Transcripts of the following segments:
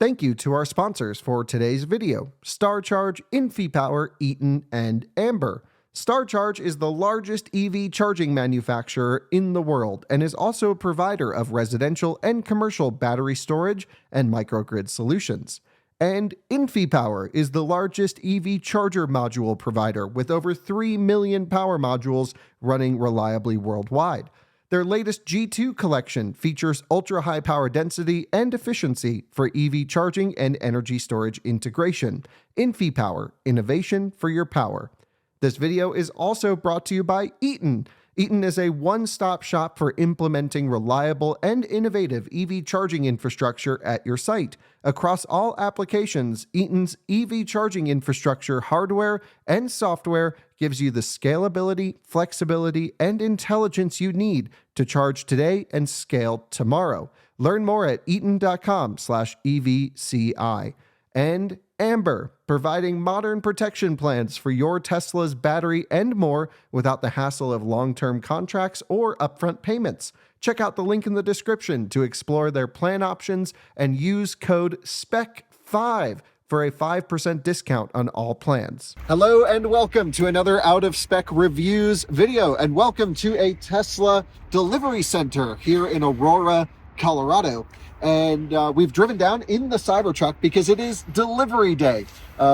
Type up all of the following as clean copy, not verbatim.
Thank you to our sponsors for today's video, StarCharge, InfyPower, Eaton, and Amber. StarCharge is the largest EV charging manufacturer in the world and is also a provider of residential and commercial battery storage and microgrid solutions. And InfyPower is the largest EV charger module provider with over 3 million power modules running reliably worldwide. Their latest G2 collection features ultra-high power density and efficiency for EV charging and energy storage integration. InfyPower, innovation for your power. This video is also brought to you by Eaton. Eaton is a one-stop shop for implementing reliable and innovative EV charging infrastructure at your site. Across all applications, Eaton's EV charging infrastructure hardware and software gives you the scalability, flexibility, and intelligence you need to charge today and scale tomorrow. Learn more at eaton.com/EVCI. And Amber, providing modern protection plans for your Tesla's battery and more without the hassle of long-term contracts or upfront payments. Check out the link in the description to explore their plan options and use code SPEC5 for a 5% discount on all plans. Hello and welcome to another Out of Spec Reviews video, and welcome to a Tesla delivery center here in Aurora, Colorado. And we've driven down in the Cybertruck because it is delivery day.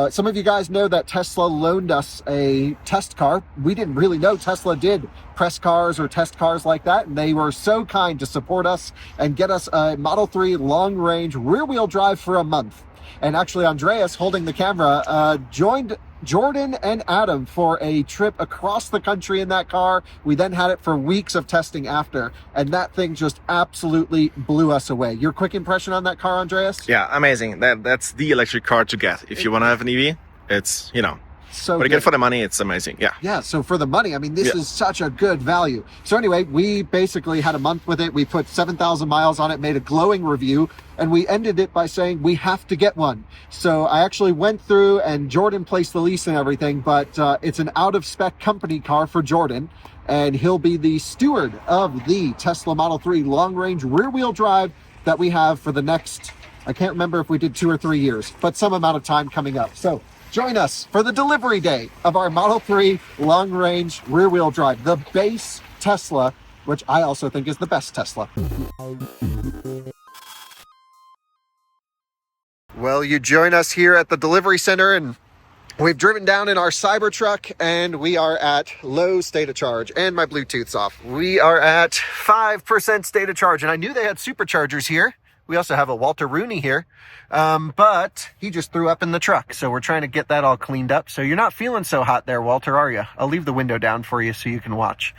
Some of you guys know that Tesla loaned us a test car. We didn't really know Tesla did press cars or test cars like that, and they were so kind to support us and get us a Model 3 long range rear wheel drive for a month. And actually Andreas, holding the camera, joined Jordan and Adam for a trip across the country in that car. We then had it for weeks of testing after, and that thing just absolutely blew us away. Your quick impression on that car, Andreas? Yeah, amazing. That's the electric car to get. If you want to have an EV, it's, So what you get for the money, it's amazing. Yeah, so for the money, I mean, this is such a good value. So anyway, we basically had a month with it. We put 7,000 miles on it, made a glowing review, and we ended it by saying we have to get one. So I actually went through and Jordan placed the lease and everything, but it's an out-of-spec company car for Jordan, and he'll be the steward of the Tesla Model 3 long-range rear-wheel drive that we have for the next, I can't remember if we did 2 or 3 years, but some amount of time coming up. So join us for the delivery day of our Model 3 long-range rear-wheel drive, the base Tesla, which I also think is the best Tesla. Well, you join us here at the delivery center, and we've driven down in our Cybertruck, and we are at low state of charge, and my Bluetooth's off. We are at 5% state of charge, and I knew they had superchargers here. We also have a Walter Rooney here, but he just threw up in the truck, so we're trying to get that all cleaned up. So you're not feeling so hot there, Walter, are you? I'll leave the window down for you so you can watch.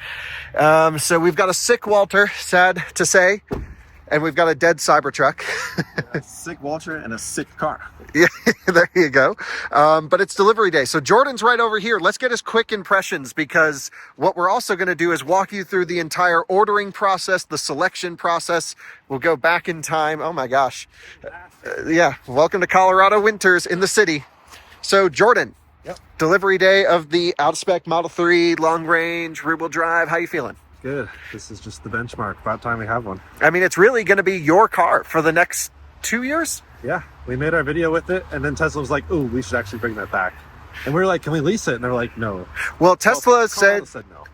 So we've got a sick Walter, sad to say, and we've got a dead Cybertruck. A sick Walter and a sick car. Yeah, there you go. But it's delivery day. So Jordan's right over here. Let's get his quick impressions, because what we're also going to do is walk you through the entire ordering process, the selection process. We'll go back in time. Oh my gosh. Yeah. Welcome to Colorado winters in the city. So Jordan, delivery day of the out-of-spec Model 3 long range rear wheel drive. How you feeling? Good. This is just the benchmark. About time we have one. I mean, it's really going to be your car for the next 2 years. Yeah, we made our video with it, and then Tesla was like, "Oh, we should actually bring that back." And we were like, "Can we lease it?" And they're like, "No." Well, Tesla said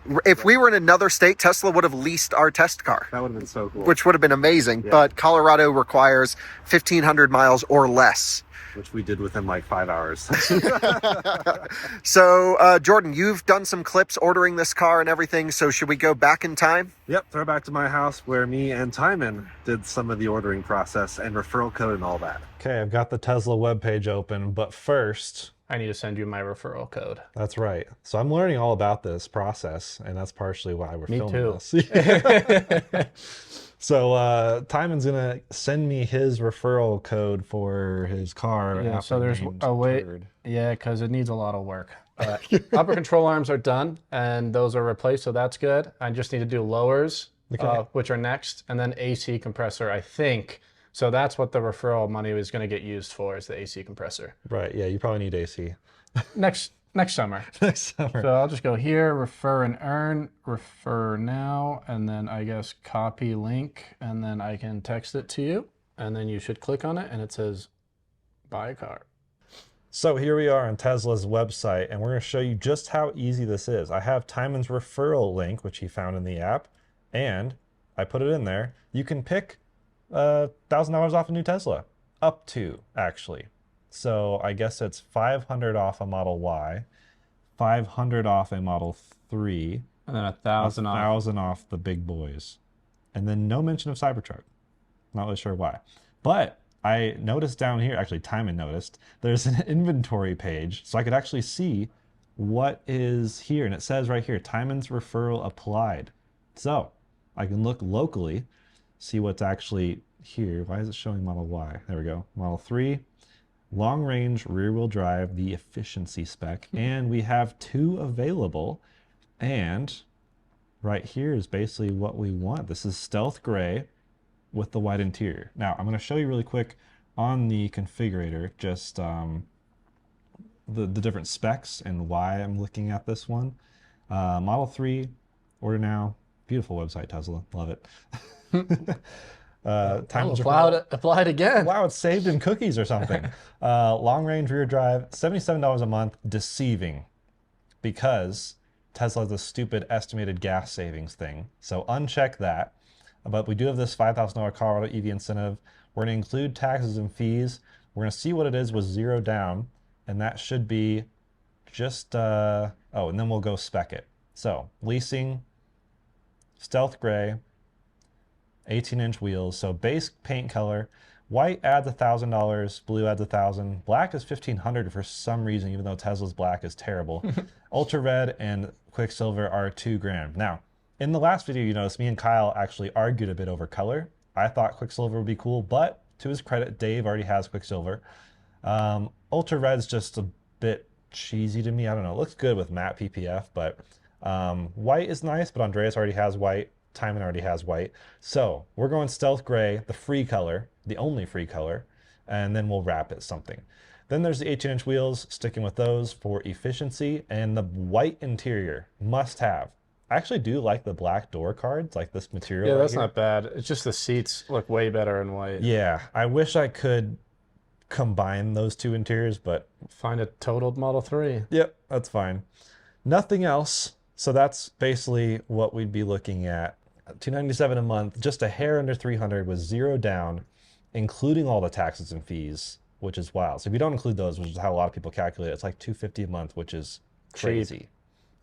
no. if we were in another state, Tesla would have leased our test car. That would have been so cool. Which would have been amazing. Yeah. But Colorado requires 1,500 miles or less. Which we did within like 5 hours. So, Jordan, you've done some clips ordering this car and everything. So should we go back in time? Yep, throw back to my house where me and Timon did some of the ordering process and referral code and all that. Okay, I've got the Tesla webpage open, but first, I need to send you my referral code. that's right. So I'm learning all about this process, and that's partially why we're Me filming too. this. So Timon's gonna send me his referral code for his car. Yeah, so after there's named a way. third. Yeah, because it needs a lot of work. Upper control arms are done, and those are replaced, so that's good. I just need to do lowers, which are next, and then AC compressor, I think. So that's what the referral money is going to get used for, is the AC compressor. Right, yeah, you probably need AC. Next summer. Next summer. So I'll just go here, refer and earn, refer now, and then I guess copy link, and then I can text it to you, and then you should click on it, and it says Buy a car. So here we are on Tesla's website, and we're going to show you just how easy this is. I have Timon's referral link, which he found in the app, and I put it in there. You can pick $1,000 off a new Tesla, up to, actually. So I guess it's 500 off a Model Y, 500 off a Model 3, and then 1,000 off. 1,000 off the big boys, and then no mention of Cybertruck. Not really sure why, but I noticed down here, actually Timon noticed, there's an inventory page, so I could actually see what is here, and it says right here, Timon's referral applied. So I can look locally, see what's actually here. Why is it showing Model Y? There we go. Model 3, long range rear wheel drive, the efficiency spec, and we have 2 available, and right here is basically what we want. This is stealth gray with the white interior. Now, I'm going to show you really quick on the configurator just the different specs and why I'm looking at this one. Model 3, order now. Beautiful website, Tesla. Love it. Apply it again. Wow, it's saved in cookies or something. Long range rear drive, $77 a month. Deceiving, because Tesla has a stupid estimated gas savings thing. So uncheck that. But we do have this $5,000 Colorado EV incentive. We're going to include taxes and fees. We're going to see what it is with 0 down, and that should be just, and then we'll go spec it. So leasing, stealth gray, 18-inch wheels. So base paint color, white adds $1,000, blue adds $1,000, black is $1,500 for some reason, even though Tesla's black is terrible. Ultra red and Quicksilver are $2,000. Now, in the last video, you noticed me and Kyle actually argued a bit over color. I thought Quicksilver would be cool, but to his credit, Dave already has Quicksilver. Ultra Red's just a bit cheesy to me. I don't know. It looks good with matte PPF, but white is nice, but Andreas already has white. Timon already has white. So we're going stealth gray, the free color, the only free color, and then we'll wrap it something. Then there's the 18-inch wheels, sticking with those for efficiency, and the white interior, must have. I actually do like the black door cards, like this material. Yeah, right that's here. not bad. It's just the seats look way better in white. Yeah, I wish I could combine those 2 interiors, but Find a totaled Model 3. yep, that's fine. Nothing else. So that's basically what we'd be looking at. $297 a month, just a hair under $300 with 0 down, including all the taxes and fees, which is wild. So if you don't include those, which is how a lot of people calculate it, it's like $250 a month, which is crazy. Cheap.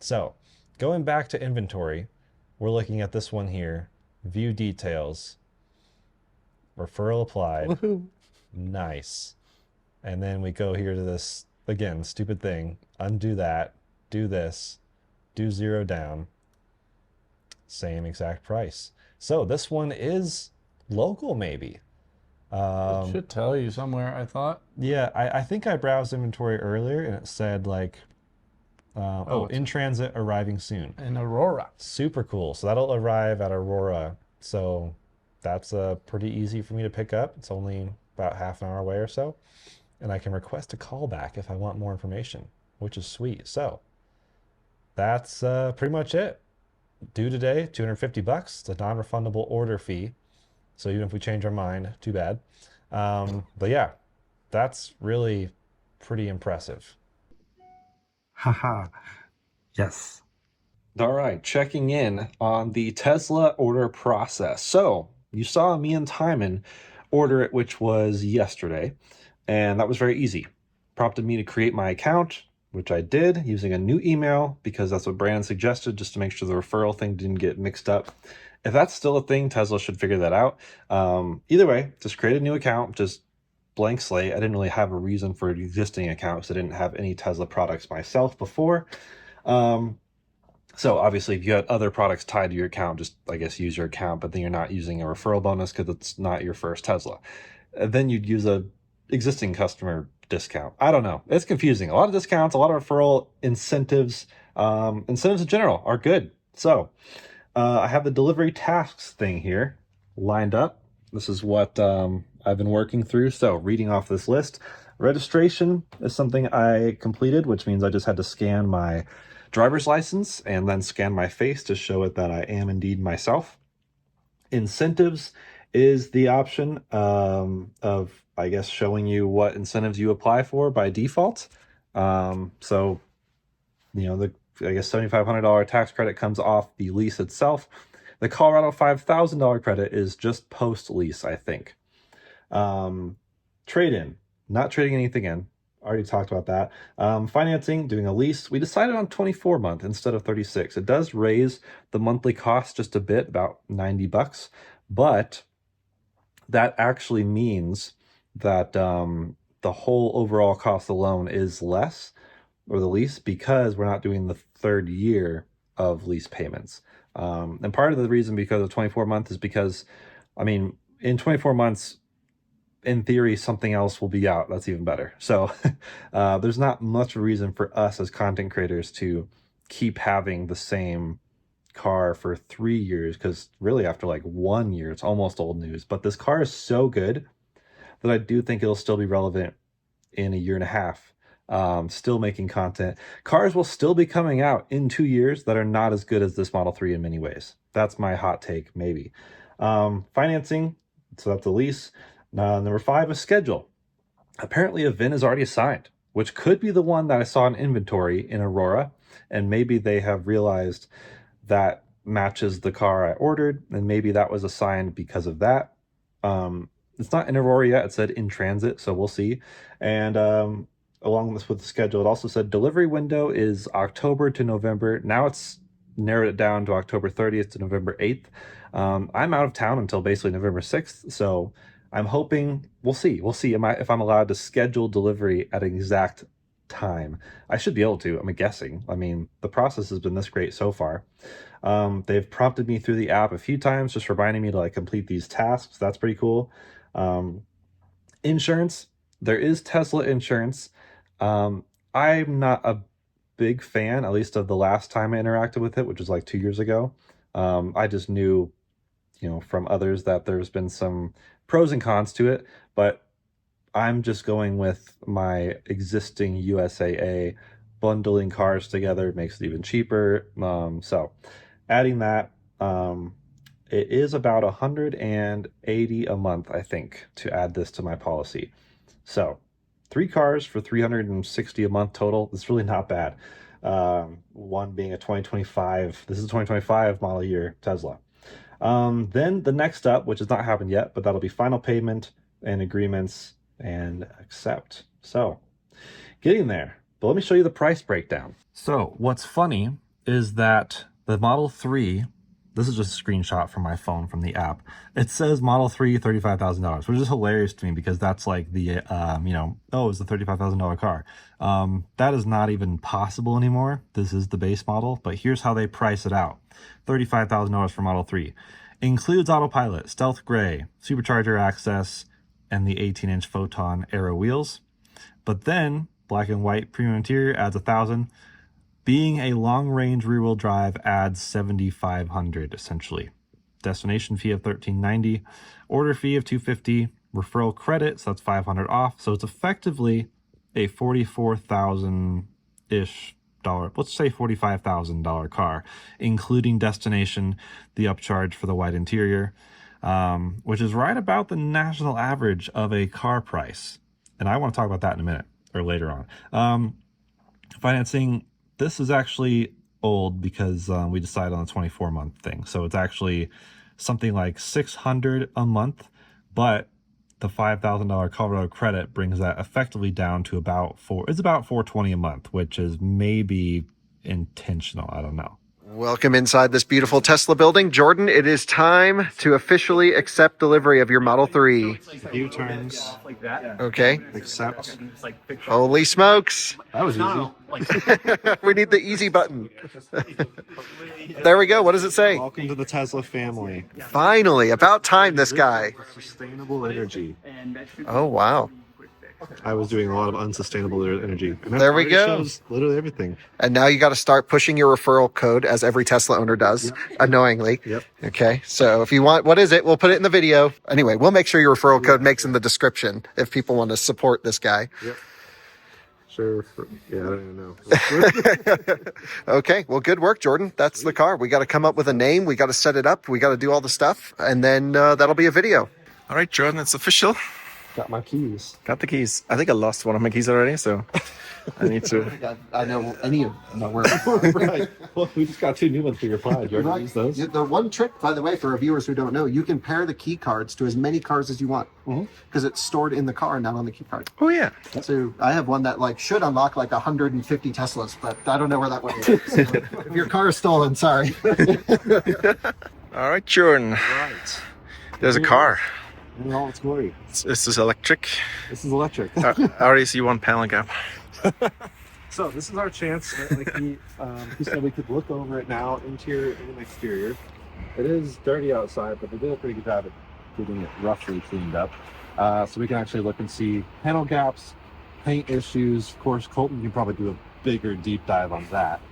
So going back to inventory, we're looking at this one here, view details, referral applied. Woohoo. Nice. And then we go here to this, again, stupid thing, undo that, do this, do 0 down, same exact price. So this one is local, maybe. It should tell you somewhere, I thought. Yeah, I think I browsed inventory earlier and it said like, in transit, arriving soon. In Aurora. Super cool. So that'll arrive at Aurora. So that's pretty easy for me to pick up. It's only about half an hour away or so. And I can request a callback if I want more information, which is sweet. So that's pretty much it. Due today, $250. It's a non-refundable order fee. So even if we change our mind, too bad. But yeah, that's really pretty impressive. Haha. Yes. All right, checking in on the Tesla order process. So you saw me and Timon order it, which was yesterday, and that was very easy. Prompted me to create my account, which I did using a new email because that's what Brandon suggested, just to make sure the referral thing didn't get mixed up. If that's still a thing, Tesla should figure that out. Either way, just create a new account, just blank slate. I didn't really have a reason for an existing account because I didn't have any Tesla products myself before. So obviously if you had other products tied to your account, just I guess use your account, but then you're not using a referral bonus because it's not your first Tesla. Then you'd use a existing customer discount. I don't know. It's confusing. A lot of discounts, a lot of referral incentives. Incentives in general are good. So I have the delivery tasks thing here lined up. This is what I've been working through. So reading off this list, registration is something I completed, which means I just had to scan my driver's license and then scan my face to show it that I am indeed myself. Incentives is the option of I guess, showing you what incentives you apply for by default. So, you know, the I guess $7,500 tax credit comes off the lease itself. The Colorado $5,000 credit is just post lease, I think. Trade in, not trading anything in. Already talked about that. Financing, doing a lease. We decided on 24 month instead of 36. It does raise the monthly cost just a bit, about $90, but that actually means that the whole overall cost of the loan is less, or the lease, because we're not doing the third year of lease payments. And part of the reason because of 24 months is because, I mean, in 24 months, in theory, something else will be out that's even better. So there's not much reason for us as content creators to keep having the same car for 3 years, because really after like 1 year, it's almost old news. But this car is so good that I do think it'll still be relevant in a year and a half. Still making content. Cars will still be coming out in 2 years that are not as good as this Model 3 in many ways. That's my hot take, maybe. Financing, so that's a lease. Number 5 is schedule. Apparently a VIN is already assigned, which could be the one that I saw in inventory in Aurora, and maybe they have realized that matches the car I ordered, and maybe that was assigned because of that. It's not in Aurora yet. It said in transit, so we'll see. And along with the schedule, it also said delivery window is October to November. Now it's narrowed it down to October 30th to November 8th. I'm out of town until basically November 6th, so I'm hoping, we'll see if I'm allowed to schedule delivery at an exact time. I should be able to, I'm guessing. I mean, the process has been this great so far. They've prompted me through the app a few times, just reminding me to like complete these tasks. That's pretty cool. Insurance, there is Tesla insurance. I'm not a big fan, at least of the last time I interacted with it, which was like 2 years ago. I just knew, you know, from others that there's been some pros and cons to it, but I'm just going with my existing USAA. Bundling cars together makes it even cheaper. So adding that, it is about $180 a month, I think, to add this to my policy. So 3 cars for $360 a month total. It's really not bad. One being a 2025. This is a 2025 model year Tesla. Then the next up, which has not happened yet, but that'll be final payment and agreements and accept. So getting there. But let me show you the price breakdown. So what's funny is that the Model 3, this is just a screenshot from my phone from the app. It says Model 3, $35,000, which is hilarious to me because that's like the, oh, it's a $35,000 car. That is not even possible anymore. This is the base model, but here's how they price it out. $35,000 for Model 3. Includes autopilot, stealth gray, supercharger access, and the 18-inch Photon Aero wheels. But then black and white premium interior adds $1,000. Being a long-range rear-wheel drive adds $7,500 essentially. Destination fee of $1,390, order fee of $250, referral credit, so that's $500 off. So it's effectively a $44,000-ish, let's say $45,000 car, including destination, the upcharge for the white interior, which is right about the national average of a car price. And I want to talk about that in a minute or later on. Financing. This is actually old because we decided on a 24-month thing. So it's actually something like $600 a month, but the $5,000 Colorado credit brings that effectively down to about $420 a month, which is maybe intentional. I don't know. Welcome inside this beautiful Tesla building. Jordan, it is time to officially accept delivery of your Model 3. View terms. Okay. Accept. Holy smokes. That was easy. We need the easy button. There we go. What does it say? Welcome to the Tesla family. Finally, about time, this guy. Sustainable energy. Oh, wow. I was doing a lot of unsustainable energy. And There we go. Shows literally everything. And now you got to start pushing your referral code, as every Tesla owner does, annoyingly. Yep. Okay, so if you want, what is it? We'll put it in the video. Anyway, we'll make sure your referral code makes in the description if people want to support this guy. Yep. Sure. Yeah, I don't even know. Okay, well, good work, Jordan. That's the car. We got to come up with a name. We got to set it up. We got to do all the stuff. And then that'll be a video. All right, Jordan, it's official. Got my keys. Got the keys. I think I lost one of my keys already, so I need to. I know any of them. Right. Well, we just got 2 new ones for your pod. You already used those? The one trick, by the way, for our viewers who don't know, you can pair the key cards to as many cars as you want because it's stored in the car, not on the key card. Oh yeah. So I have one that like should unlock like 150 Teslas, but I don't know where that one is. So if your car is stolen, sorry. All right, Jordan. Right. There's a car. In all its glory. Is this electric? This is electric. I already see one panel gap. So this is our chance. Like he said, we could look over it now, interior and exterior. It is dirty outside, but they did a pretty good job at getting it roughly cleaned up. So we can actually look and see panel gaps, paint issues. Of course, Colton can probably do a bigger deep dive on that.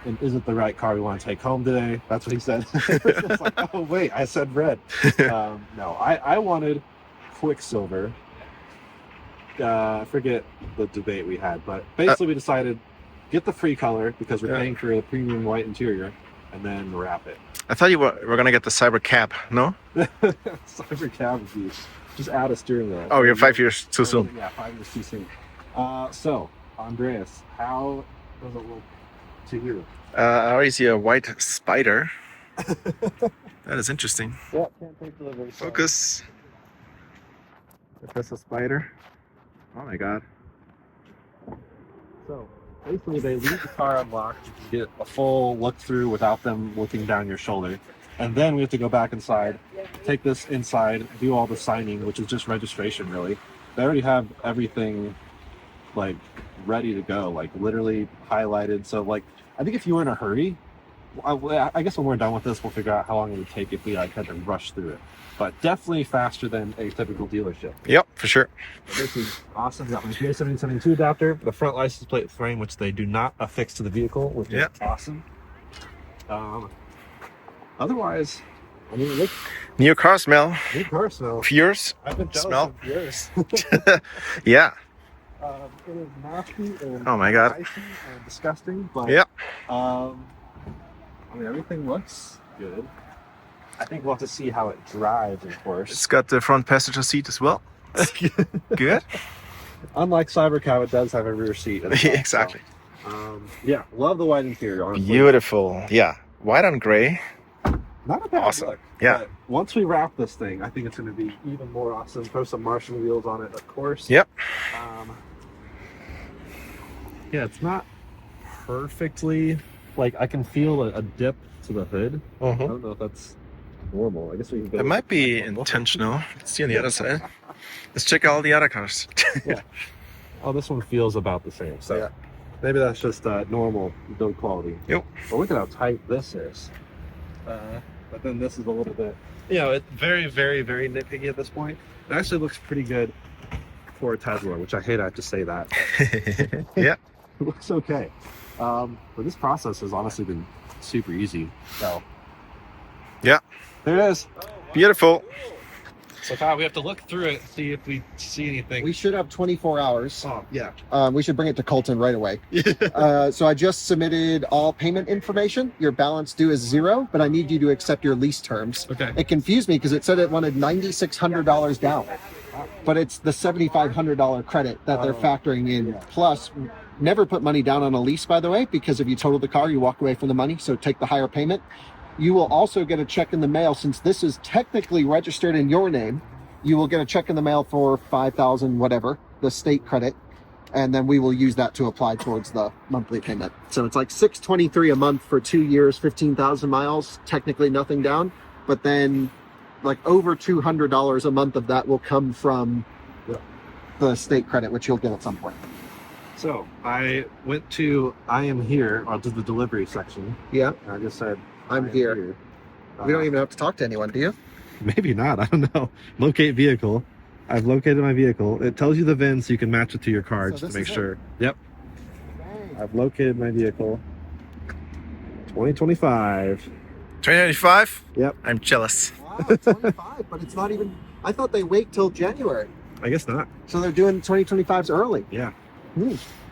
And is it the right car we want to take home today? That's what he said. It's like, oh wait, I said red. No, I wanted Quicksilver. I forget the debate we had, but basically we decided get the free color because we're paying for a premium white interior, and then wrap it. I thought you were gonna get the Cyber Cab, no? Cyber cab would be just add a steering wheel. Oh, you're 5 years too soon. Yeah, 5 years too soon. So Andreas, how does it look to you? I already see a white spider. That is interesting. Yeah, can't take delivery. Focus. Is this a spider? Oh my god. So basically they leave the car unlocked. You can get a full look through without them looking down your shoulder. And then we have to go back inside, take this inside, do all the signing, which is just registration really. They already have everything like ready to go, like literally highlighted. So like, I think if you were in a hurry, I guess when we're done with this, we'll figure out how long it would take if we like had to rush through it. But definitely faster than a typical dealership. Yep, for sure. This is awesome. Got my PA7072 adapter, the front license plate frame, which they do not affix to the vehicle, which is awesome. Otherwise, I mean, look, New car smell. new car smell. Fierce. I've been jealous Smell. of yours. Yeah. It is nasty and Oh my god. icy and disgusting, but Yep. I mean, everything looks good. I think we'll have to see how it drives, of course. It's got the front passenger seat as well. Good. Unlike Cybercab, it does have a rear seat. As well, Exactly. So, yeah, love the white interior. Honestly. Beautiful. Yeah. White on gray. Not a bad Awesome. look. Yeah. But once we wrap this thing, I think it's going to be even more awesome. Throw some Martian wheels on it, of course. Yep. Yeah, it's not perfectly like I can feel a dip to the hood. I don't know if that's normal. I guess we can go. It might be intentional. Let's see on the other side. Let's check all the other cars. Oh, this one feels about the same. So maybe that's just normal build quality. Yep. But look at how tight this is. But then this is a little bit, it's very, very, very nitpicky at this point. It actually looks pretty good for a Tesla, which I hate I have to say that. Yeah. It looks okay. But this process has honestly been super easy. So Yeah. there it is. Beautiful. So Kyle, we have to look through it, see if we see anything. We should have 24 hours. Oh, yeah. We should bring it to Colton right away. So I just submitted all payment information. Your balance due is 0, but I need you to accept your lease terms. Okay. It confused me because it said it wanted $9,600 down, but it's the $7,500 credit that they're factoring in. Plus, never put money down on a lease, by the way, because if you total the car, you walk away from the money. So take the higher payment. You will also get a check in the mail since this is technically registered in your name. You will get a check in the mail for $5,000, whatever, the state credit, and then we will use that to apply towards the monthly payment. So it's like $623 a month for 2 years, 15,000 miles, technically nothing down, but then like over $200 a month of that will come from the state credit, which you'll get at some point. So I went to I am here, or to the delivery section. Yeah, And I just said, I'm here. We don't even have to talk to anyone, do you? Maybe not. I don't know. Locate vehicle. I've located my vehicle. It tells you the VIN so you can match it to your car So just to this make is sure. Yep. I've located my vehicle. 2025. 2095? Yep. I'm jealous. Wow, 25, but it's not even, I thought they wait till January. I guess not. So they're doing 2025s early. Yeah.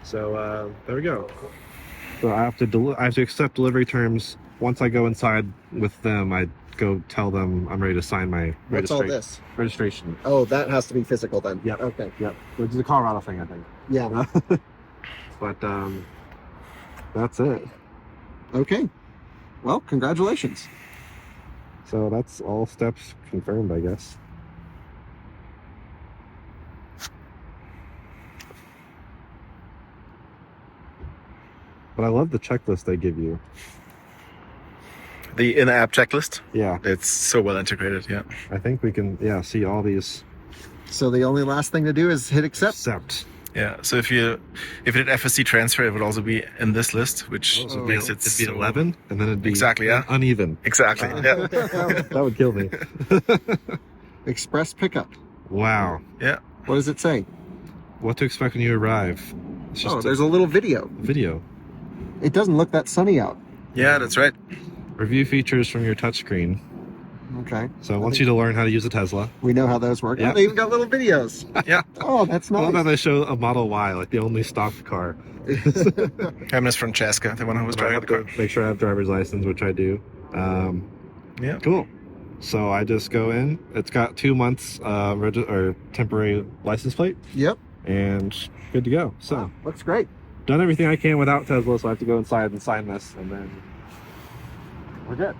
So there we go. So I have to accept delivery terms. Once I go inside with them, I go tell them I'm ready to sign my What's all this? registration. Oh, that has to be physical then. Yep. Okay. Yep. Which is a Colorado thing, I think. Yeah. But that's it. Okay. Well, congratulations. So that's all steps confirmed, I guess. But I love the checklist they give you. The in-app checklist. Yeah, It's so well integrated. Yeah. I think we can see all these So the only last thing to do is hit accept. Yeah. So if you did FSC transfer, it would also be in this list, which makes it It'd be so- 11, and then it'd be Exactly, yeah. uneven. Exactly. Yeah. That would kill me. Express pickup. Wow. Yeah. What does it say? What to expect when you arrive. It's just There's a little video. video. It doesn't look that sunny out. Yeah, that's right. Review features from your touchscreen. Okay. So I want you to learn how to use a Tesla. We know how those work. Yeah. Oh, they even got little videos. Yeah. Oh, that's I love how nice. they show a Model Y, like the only stock car. I'm Miss Francesca, the one who was I driving have the car. to make sure I have driver's license, which I do. Yeah. Cool. So I just go in. It's got 2 months or temporary license plate, Yep. and good to go. So Wow, looks great. done everything I can without Tesla, so I have to go inside and sign this, and then we're good.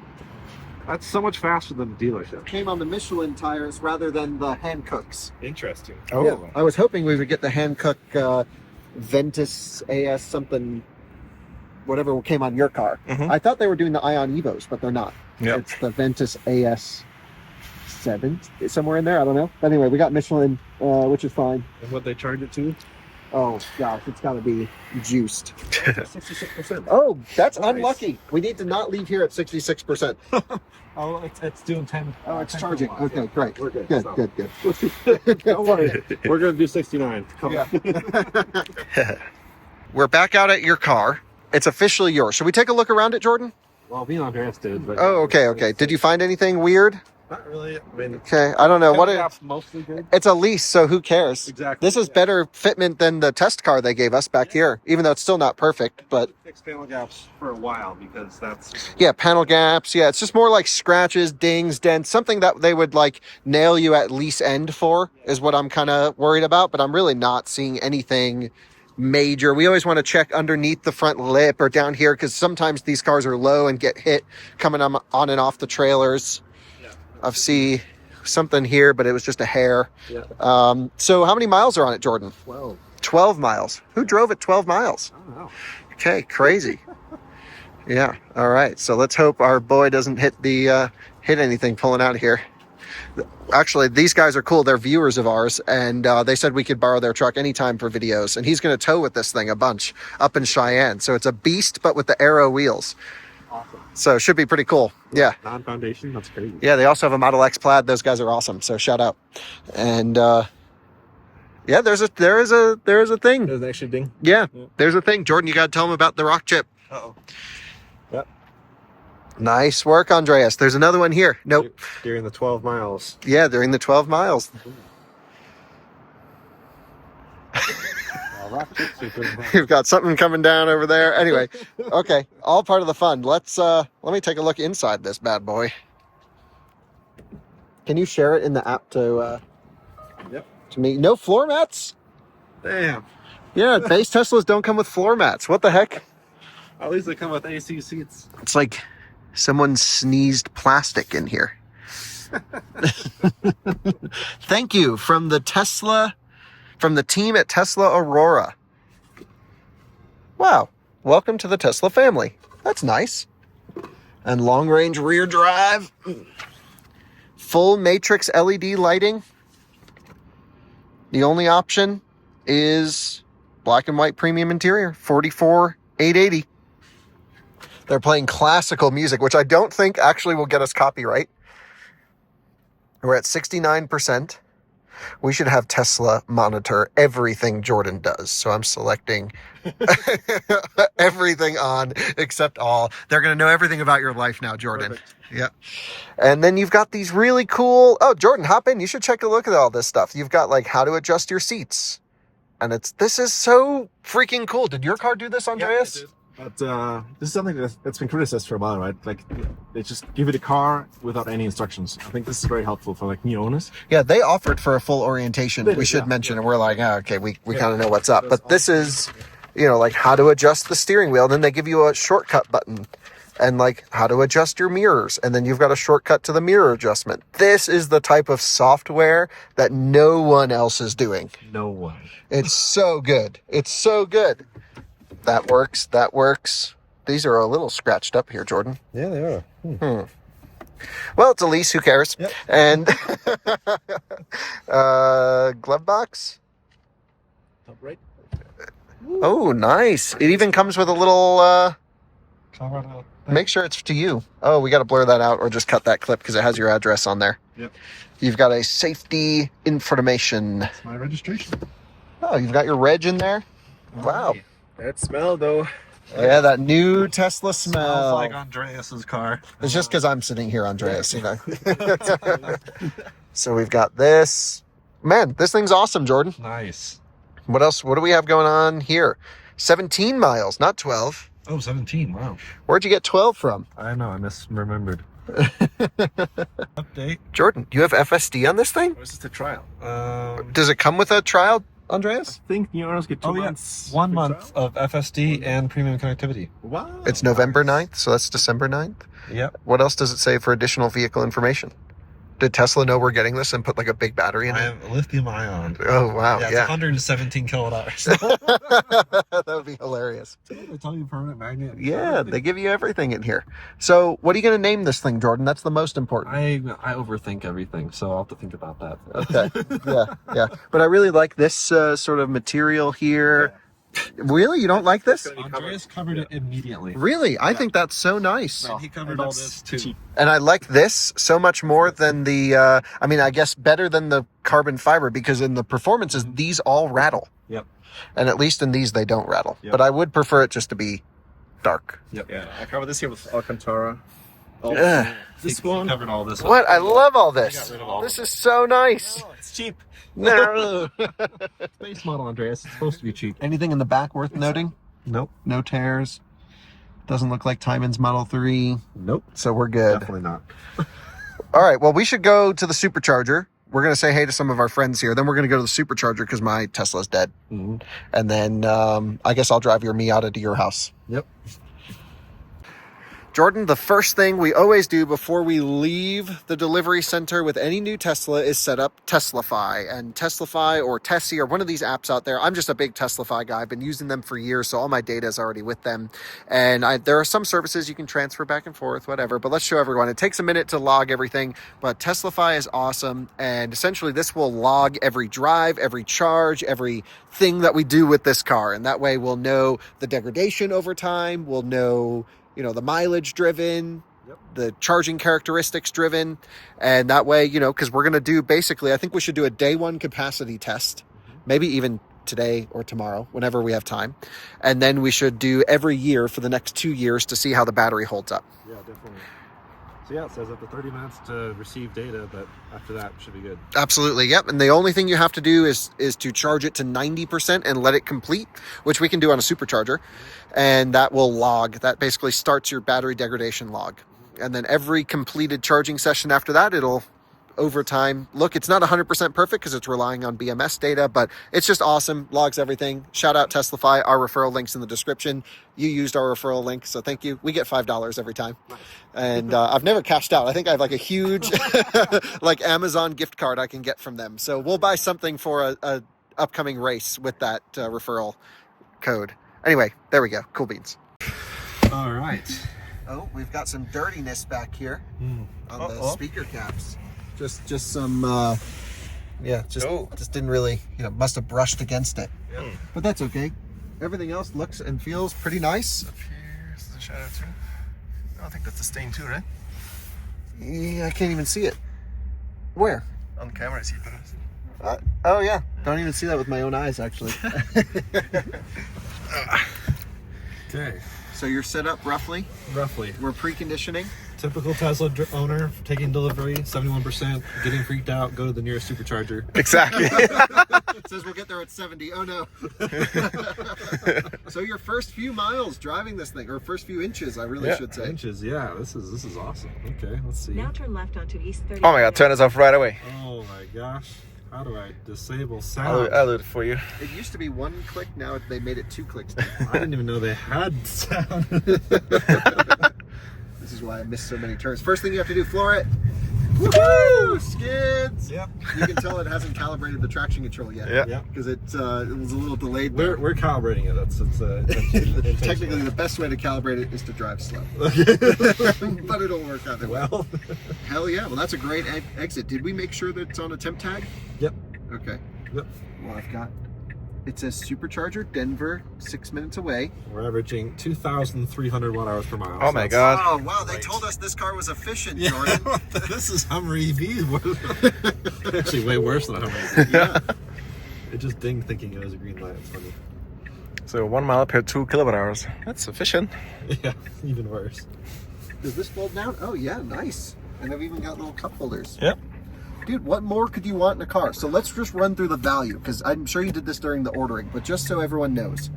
That's so much faster than the dealership. Came on the Michelin tires rather than the Hancooks. Interesting. Yeah, I was hoping we would get the Hankook Ventus AS something, whatever came on your car. Mhm. I thought they were doing the Ion Evos, but they're not. Yep. It's the Ventus AS 7 somewhere in there. I don't know. But anyway, we got Michelin, which is fine. And what they charge it to? Oh gosh, it's got to be juiced. 66%. Oh, that's Nice. unlucky. We need to not leave here at 66%. Oh, it's doing 10. Oh, it's charging. Okay, great. We're good. Good, So. good, good. Don't worry. We're going to do 69. Come Yeah. on. We're back out at your car. It's officially yours. Should we take a look around it, Jordan? Well, me and Andreas did. But Oh, okay. Did you find anything weird? Not really. I mean, Okay, I don't know. What Cap's mostly good. it's a lease, so who cares? Exactly. This is better fitment than the test car they gave us back here, even though it's still not perfect. But Fix panel gaps for a while because that's yeah, panel gaps. Yeah, it's just more like scratches, dings, dents, something that they would like nail you at lease end for is what I'm kind of worried about. But I'm really not seeing anything major. We always want to check underneath the front lip or down here because sometimes these cars are low and get hit coming on and off the trailers. I see something here, but it was just a hair. Yeah. So how many miles are on it, Jordan? 12. 12 miles. Who drove it 12 miles? I don't know. Okay, crazy. Yeah. All right. So let's hope our boy doesn't hit anything pulling out of here. Actually, these guys are cool. They're viewers of ours, and they said we could borrow their truck anytime for videos. And he's going to tow with this thing a bunch up in Cheyenne. So it's a beast, but with the Aero wheels. Awesome. So it should be pretty cool. Yeah. Non-foundation. That's crazy. Yeah, they also have a Model X Plaid. Those guys are awesome. So shout out. And yeah, there is a thing. There's an extra ding. Yeah, there's a thing. Jordan, you got to tell them about the rock chip. Uh-oh. Yep. Nice work, Andreas. There's another one here. Nope. During the 12 miles. Yeah, during the 12 miles. We've got something coming down over there. Anyway, okay, all part of the fun. Let me take a look inside this bad boy. Can you share it in the app to to me? No floor mats? Damn. Yeah, base Teslas don't come with floor mats. What the heck? At least they come with AC seats. It's like someone sneezed plastic in here. Thank you from the team at Tesla Aurora. Wow. Welcome to the Tesla family. That's nice. And long range rear drive. Full matrix LED lighting. The only option is black and white premium interior, $44,880. They're playing classical music, which I don't think actually will get us copyright. We're at 69%. We should have Tesla monitor everything Jordan does. So I'm selecting everything on except all. They're going to know everything about your life now, Jordan. Perfect. Yeah. And then you've got these really cool... Oh, Jordan, hop in. You should check a look at all this stuff. You've got like how to adjust your seats. And this is so freaking cool. Did your car do this, Andreas? But this is something that's been criticized for a while, right? Like they just give you the car without any instructions. I think this is very helpful for like new owners. Yeah, they offered for a full orientation. They did, We should yeah, mention, yeah. and we're like, oh, okay, we kind of know what's up. But this is, you know, like how to adjust the steering wheel. Then they give you a shortcut button, and like how to adjust your mirrors. And then you've got a shortcut to the mirror adjustment. This is the type of software that no one else is doing. No one. It's so good. It's so good. That works. That works. These are a little scratched up here, Jordan. Yeah, they are. Well, it's a lease. Who cares? Yep. And glove box. Top right. Oh, nice. It even comes with a little... Colorado. make sure it's to you. Oh, we got to blur that out or just cut that clip because it has your address on there. Yep. You've got a safety information. That's my registration. Oh, you've got your reg in there? Wow. That smell though. Yeah, that new Tesla smell. Smells like Andreas's car. It's just because I'm sitting here, Andreas, you know. So we've got this. Man, this thing's awesome, Jordan. Nice. What else? What do we have going on here? 17 miles, not 12. Oh, 17. Wow. Where'd you get 12 from? I know. I misremembered. Update. Jordan, do you have FSD on this thing? Or is this the trial? Does it come with a trial, Andreas? I think new owners get 2 Oh, yeah. months. 1 free month trial. of FSD and premium connectivity. Wow. It's November 9th, so that's December 9th. Yep. What else does it say for additional vehicle information? Did Tesla know we're getting this and put like a big battery in I it? have lithium ion. Oh, wow, It's yeah. 117 kilowatt hours. That would be hilarious. They tell you permanent magnet. Yeah, they give you everything in here. So what are you going to name this thing, Jordan? That's the most important. I overthink everything, so I'll have to think about that. Okay. Yeah. But I really like this sort of material here. Really? You don't like this? Andreas covered it immediately. Really? I think that's so nice. And he covered all this too. And I like this so much more than the, I mean, I guess better than the carbon fiber because in the performances, these all rattle. Yep. And at least in these, they don't rattle. Yep. But I would prefer it just to be dark. Yep. Yeah, I covered this here with Alcantara. Ugh. This one. Covered all this. What? I love all I this. got rid of all This of is so nice. It's cheap. No. Space model, Andreas. It's supposed to be cheap. Anything in the back worth noting? Nope. No tears. Doesn't look like Timon's Model 3. Nope. So we're good. Definitely not. All right. Well, we should go to the supercharger. We're going to say hey to some of our friends here. Then we're going to go to the supercharger because my Tesla's dead. Mm-hmm. And then I guess I'll drive your Miata to your house. Yep. Jordan, the first thing we always do before we leave the delivery center with any new Tesla is set up Teslafy. And Teslafy or Tessie or one of these apps out there, I'm just a big Teslafy guy. I've been using them for years, so all my data is already with them. And there are some services you can transfer back and forth, whatever. But let's show everyone. It takes a minute to log everything, but Teslafy is awesome. And essentially this will log every drive, every charge, everything that we do with this car. And that way we'll know the degradation over time. We'll know the mileage driven, the charging characteristics driven. And that way, because we're going to do basically, I think we should do a day one capacity test, maybe even today or tomorrow, whenever we have time. And then we should do every year for the next 2 years to see how the battery holds up. Yeah, definitely. So yeah, it says up to 30 minutes to receive data, but after that should be good. Absolutely. Yep. And the only thing you have to do is to charge it to 90% and let it complete, which we can do on a supercharger. And that will log. That basically starts your battery degradation log. And then every completed charging session after that, it'll over time. Look, it's not 100% perfect because it's relying on BMS data, but it's just awesome. Logs everything. Shout out Teslafy. Our referral link's in the description. You used our referral link, so thank you. We get $5 every time. Nice. And I've never cashed out. I think I have like a huge like Amazon gift card I can get from them. So we'll buy something for a upcoming race with that referral code. Anyway, there we go. Cool beans. All right. Oh, we've got some dirtiness back here on the speaker caps. Just some, just didn't really, must have brushed against it. Yeah. But that's okay. Everything else looks and feels pretty nice. Up here is the shadow too. I think that's a stain too, right? Yeah, I can't even see it. Where? On the camera, I see it. Oh yeah, don't even see that with my own eyes, actually. Okay. So you're set up roughly. Roughly. We're preconditioning. Typical Tesla owner taking delivery, 71%, getting freaked out, go to the nearest supercharger. Exactly. It says we'll get there at 70. Oh no. So your first few miles driving this thing, or first few inches, I really should say. Inches, yeah. This is awesome. Okay, let's see. Now turn left onto East 30. Oh my god, turn this off right away. Oh my gosh. How do I disable sound? I'll do it for you. It used to be 1 click, now they made it 2 clicks. I didn't even know they had sound. This is why I missed so many turns. First thing you have to do, floor it. Woohoo! Skids! Yep. You can tell it hasn't calibrated the traction control yet. Yeah. Because it was a little delayed there. We're calibrating it. It's Technically, the best way to calibrate it is to drive slow. But it'll work out. well. Hell yeah. Well, that's a great exit. Did we make sure that it's on a temp tag? Yep. Okay. Yep. Well, I've got... It says Supercharger, Denver, 6 minutes away. We're averaging 2,300 watt-hours per mile. Oh my god. Oh, wow. They told us this car was efficient, Jordan. This is Hummer EV. Actually, way worse than a Hummer EV. Yeah. It just dinged thinking it was a green light. It's funny. So 1 mile per 2 kilowatt-hours. That's efficient. Yeah, even worse. Does this fold down? Oh, yeah. Nice. And I've even got little cup holders. Yep. Dude, what more could you want in a car? So let's just run through the value, because I'm sure you did this during the ordering, but just so everyone knows,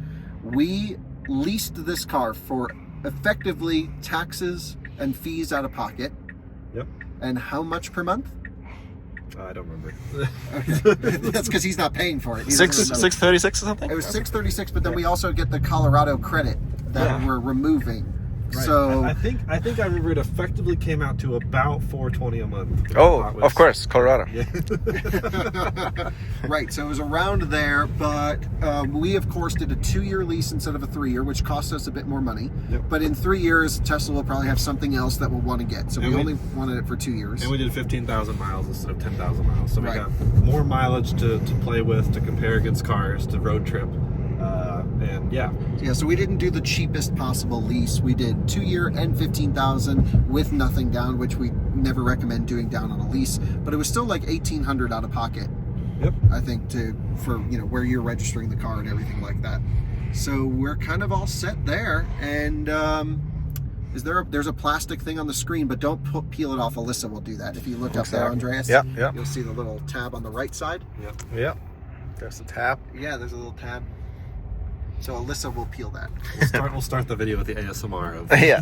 we leased this car for effectively taxes and fees out of pocket. Yep. And how much per month? I don't remember. That's because he's not paying for it. He Six doesn't know. 636 or something? It was $636, but then we also get the Colorado credit that we're removing. Right. So I think I remember it effectively came out to about $420 a month. Oh, of course, Colorado. Yeah. right, so it was around there, but we of course did a 2-year lease instead of a 3-year, which cost us a bit more money. Yep. But in 3 years, Tesla will probably have something else that we'll want to get. So And we we- only wanted it for 2 years. And we did 15,000 miles instead of 10,000 miles. So we Right. got more mileage to play with, to compare against cars, to road trip. And yeah. Yeah, so we didn't do the cheapest possible lease. We did 2-year and 15,000 with nothing down, which we never recommend doing down on a lease. But it was still like 1,800 out of pocket. Yep. I think for where you're registering the car and everything like that. So we're kind of all set there. And there's a plastic thing on the screen, but don't peel it off. Alyssa will do that. If you look up there, Andreas, Yeah, yeah. you'll see the little tab on the right side. Yeah. There's the tab. Yeah, there's a little tab. So Alyssa will peel that. We'll start the video with the ASMR of. Yeah.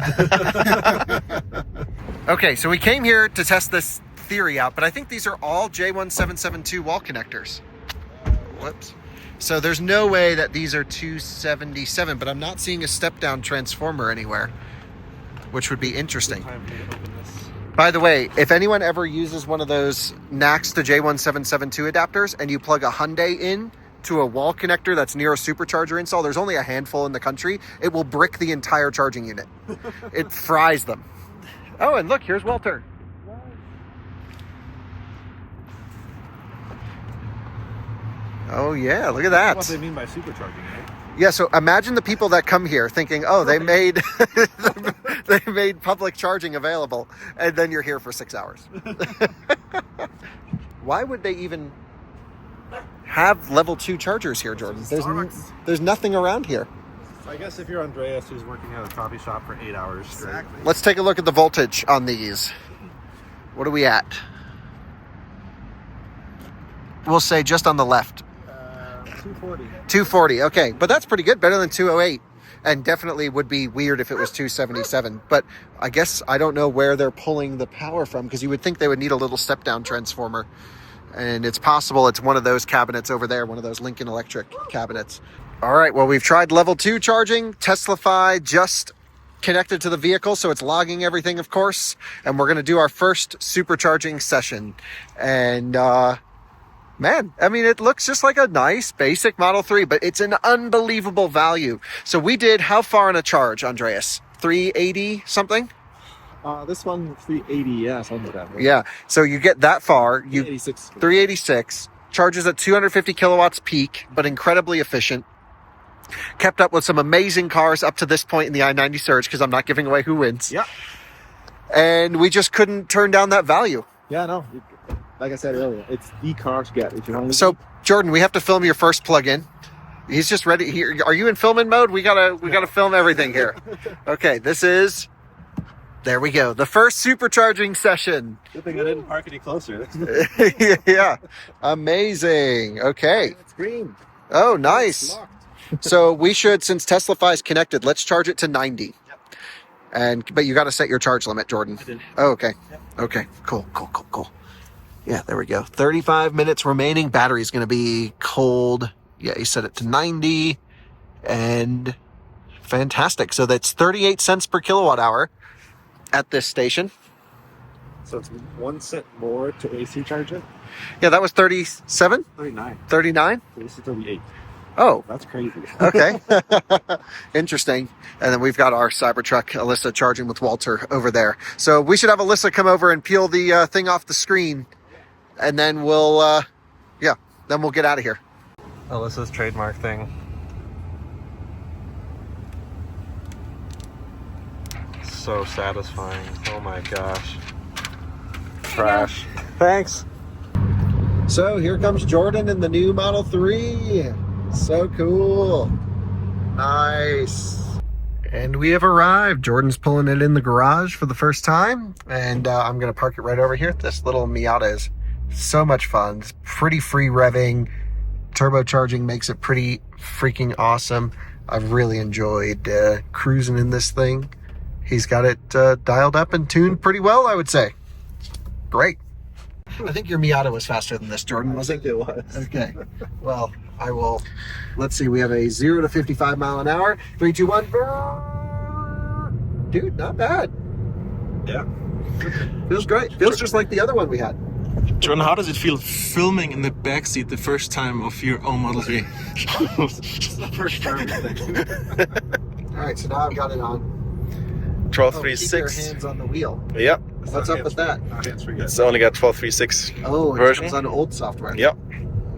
Okay, so we came here to test this theory out, but I think these are all J1772 wall connectors. Whoops. So there's no way that these are 277, but I'm not seeing a step-down transformer anywhere, which would be interesting. By the way, if anyone ever uses one of those NACS to J1772 adapters and you plug a Hyundai in to a wall connector that's near a supercharger install, there's only a handful in the country, it will brick the entire charging unit. It fries them. Oh, and look, here's Walter. Oh yeah, look at that. That's what they mean by supercharging, right? Yeah, so imagine the people that come here thinking, oh, they made they made public charging available, and then you're here for 6 hours. Why would they even have level 2 chargers here, Jordan? There's nothing around here. I guess if you're Andreas, who's working at a coffee shop for 8 hours straight. Let's take a look at the voltage on these. What are we at? We'll say just on the left. 240. 240, okay. But that's pretty good, better than 208. And definitely would be weird if it was 277. But I guess I don't know where they're pulling the power from, because you would think they would need a little step-down transformer. And it's possible it's one of those cabinets over there, one of those Lincoln Electric cabinets. All right, well, we've tried level 2 charging. Teslafy just connected to the vehicle, so it's logging everything, of course. And we're going to do our first supercharging session. And man, I mean, it looks just like a nice basic Model 3, but it's an unbelievable value. So we did how far on a charge, Andreas? 380 something? This one 380, yeah, something like that. Right? Yeah. So you get that far. 386. 386 charges at 250 kilowatts peak, but incredibly efficient. Kept up with some amazing cars up to this point in the I-90 surge, because I'm not giving away who wins. Yeah. And we just couldn't turn down that value. Yeah, no. Like I said earlier, it's the car to get if you want. So Jordan, we have to film your first plug-in. He's just ready. Here, are you in filming mode? We gotta film everything here. Okay, this is There we go. The first supercharging session. Good thing I didn't park any closer. Yeah. Amazing. Okay. It's green. Oh, nice. So we should, since Tesla is connected, let's charge it to 90. But you got to set your charge limit, Jordan. I did. Oh, okay. Okay. Cool. Yeah, there we go. 35 minutes remaining. Battery's going to be cold. Yeah, you set it to 90. And fantastic. So that's 38 cents per kilowatt hour at this station. So it's 1 cent more to AC charge it? Yeah, that was 37? 39. 39? AC 38. Oh, That's crazy. okay. Interesting. And then we've got our Cybertruck, Alyssa, charging with Walter over there. So we should have Alyssa come over and peel the thing off the screen. And then we'll get out of here. Alyssa's trademark thing. So satisfying. Oh my gosh. Trash. Thanks. So here comes Jordan in the new Model 3. So cool. Nice. And we have arrived. Jordan's pulling it in the garage for the first time. And I'm going to park it right over here. This little Miata is so much fun. It's pretty free revving. Turbocharging makes it pretty freaking awesome. I've really enjoyed cruising in this thing. He's got it dialed up and tuned pretty well, I would say. Great. I think your Miata was faster than this, Jordan, was it? It was. Okay. Well, I will. Let's see. We have a 0 to 55 mile an hour. 3, 2, 1. Dude, not bad. Yeah. Feels great. Feels just like the other one we had. Jordan, how does it feel filming in the backseat the first time of your own Model 3? It's the first time. All right, so now I've got it on. 1236. Keep your hands on the wheel. Yep. What's up with that? It's only got 1236 Oh, it version. comes on old software. Yep.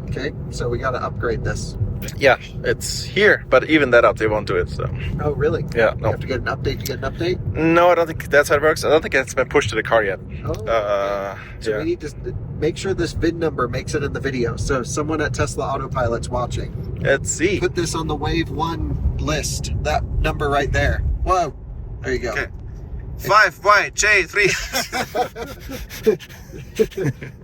Okay, so we got to upgrade this. Yeah, it's here, but even that update won't do it. So Oh, really? yeah, You no, have to get an update to get an update? no, I don't think that's how it works. I don't think it's been pushed to the car yet. Oh, so Yeah. we need to make sure this VIN number makes it in the video. So someone at Tesla Autopilot's watching. Let's see. Put this on the Wave 1 list. That number right there. Whoa. There you go. Okay. 5YJ3.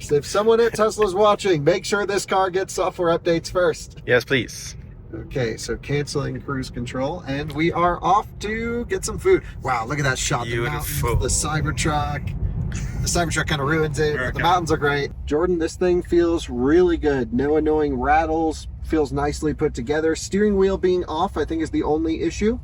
So if someone at Tesla's watching, make sure this car gets software updates first. Yes, please. Okay, so canceling cruise control, and we are off to get some food. Wow, look at that shot. Beautiful. The mountains, the Cybertruck. The Cybertruck kind of ruins it, but the mountains are great. Jordan, this thing feels really good. No annoying rattles. Feels nicely put together. Steering wheel being off, I think, is the only issue.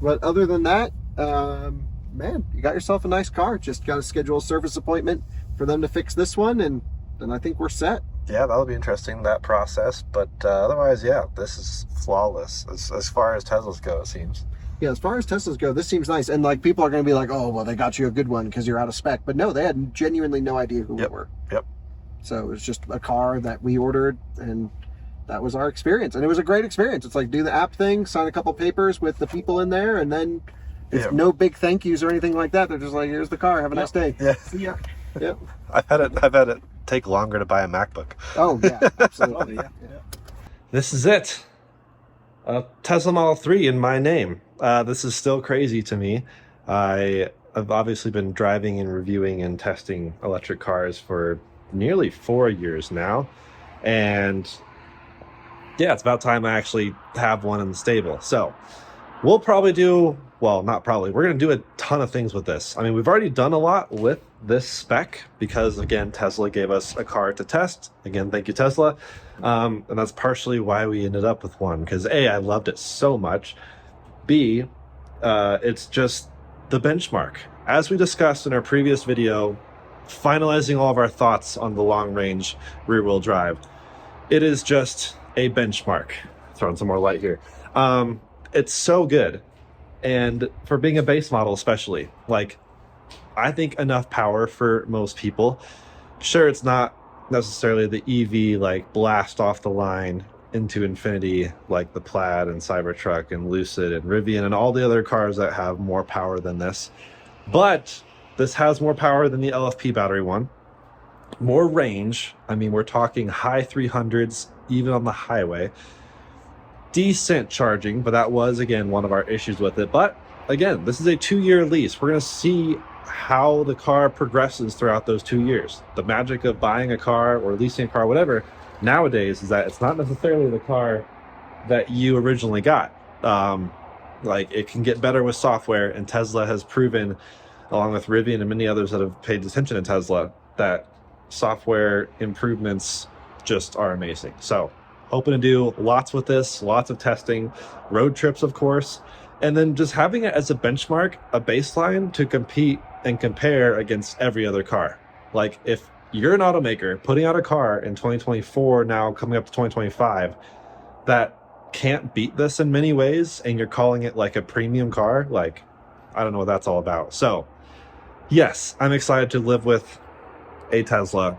But other than that, man, you got yourself a nice car. Just got to schedule a service appointment for them to fix this one, and then I think we're set. Yeah, that'll be interesting, that process. But otherwise, yeah, this is flawless as far as Teslas go, it seems. Yeah, as far as Teslas go, this seems nice. And like people are going to be like, oh, well, they got you a good one because you're out of spec. But no, they had genuinely no idea who we were. Yep. So it was just a car that we ordered, and that was our experience. And it was a great experience. It's like do the app thing, sign a couple papers with the people in there, and then it's no big thank yous or anything like that. They're just like, here's the car. Have a nice day. Yeah. Yeah. Yep. I've had it take longer to buy a MacBook. Oh, yeah, absolutely. Yeah. This is it. A Tesla Model 3 in my name. This is still crazy to me. I have obviously been driving and reviewing and testing electric cars for nearly 4 years now. And yeah, it's about time I actually have one in the stable. So we'll probably do, well, not probably, we're going to do a ton of things with this. I mean, we've already done a lot with this spec because, again, Tesla gave us a car to test. Again, thank you, Tesla. And that's partially why we ended up with one, because A, I loved it so much. B, it's just the benchmark. As we discussed in our previous video, finalizing all of our thoughts on the long range rear wheel drive, it is just a benchmark. Throwing some more light here. It's so good. And for being a base model, especially, like, I think enough power for most people. Sure, it's not necessarily the EV, like, blast off the line into infinity like the Plaid and Cybertruck and Lucid and Rivian and all the other cars that have more power than this. But this has more power than the LFP battery one. More range. I mean, we're talking high 300s, even on the highway. Decent charging, but that was, again, one of our issues with it. But again, this is a 2-year lease. We're going to see how the car progresses throughout those 2 years. The magic of buying a car or leasing a car, whatever, nowadays is that it's not necessarily the car that you originally got. Like it can get better with software, and Tesla has proven, along with Rivian and many others that have paid attention to Tesla, that software improvements just are amazing. So hoping to do lots with this, lots of testing, road trips, of course, and then just having it as a benchmark, a baseline to compete and compare against every other car. Like if you're an automaker putting out a car in 2024, now coming up to 2025, that can't beat this in many ways, and you're calling it like a premium car, like I don't know what that's all about. So yes, I'm excited to live with a Tesla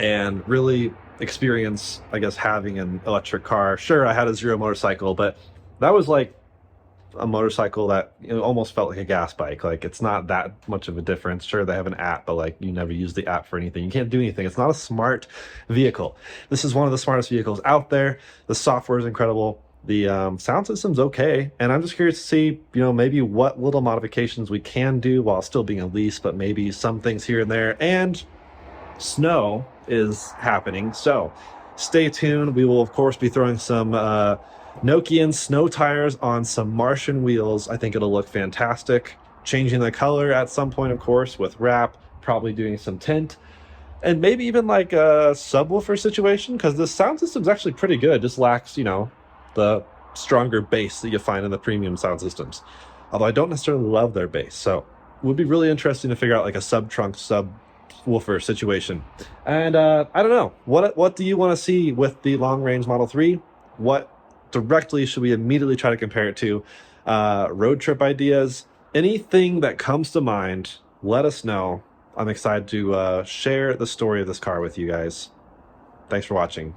and really experience, I guess, having an electric car. Sure, I had a Zero motorcycle, but that was like a motorcycle that almost felt like a gas bike. Like it's not that much of a difference. Sure, they have an app, but like you never use the app for anything. You can't do anything. It's not a smart vehicle. This is one of the smartest vehicles out there. The software is incredible. The sound system's okay, and I'm just curious to see, maybe what little modifications we can do while still being a lease, but maybe some things here and there. And snow is happening, so stay tuned. We will, of course, be throwing some Nokian snow tires on some Martian wheels. I think it'll look fantastic. Changing the color at some point, of course, with wrap, probably doing some tint, and maybe even like a subwoofer situation, because the sound system's actually pretty good. Just lacks, the stronger bass that you find in the premium sound systems. Although I don't necessarily love their bass. So it would be really interesting to figure out like a sub-trunk, subwoofer situation. And I don't know, what do you want to see with the Long Range Model 3? What directly should we immediately try to compare it to? Road trip ideas, anything that comes to mind, let us know. I'm excited to share the story of this car with you guys. Thanks for watching.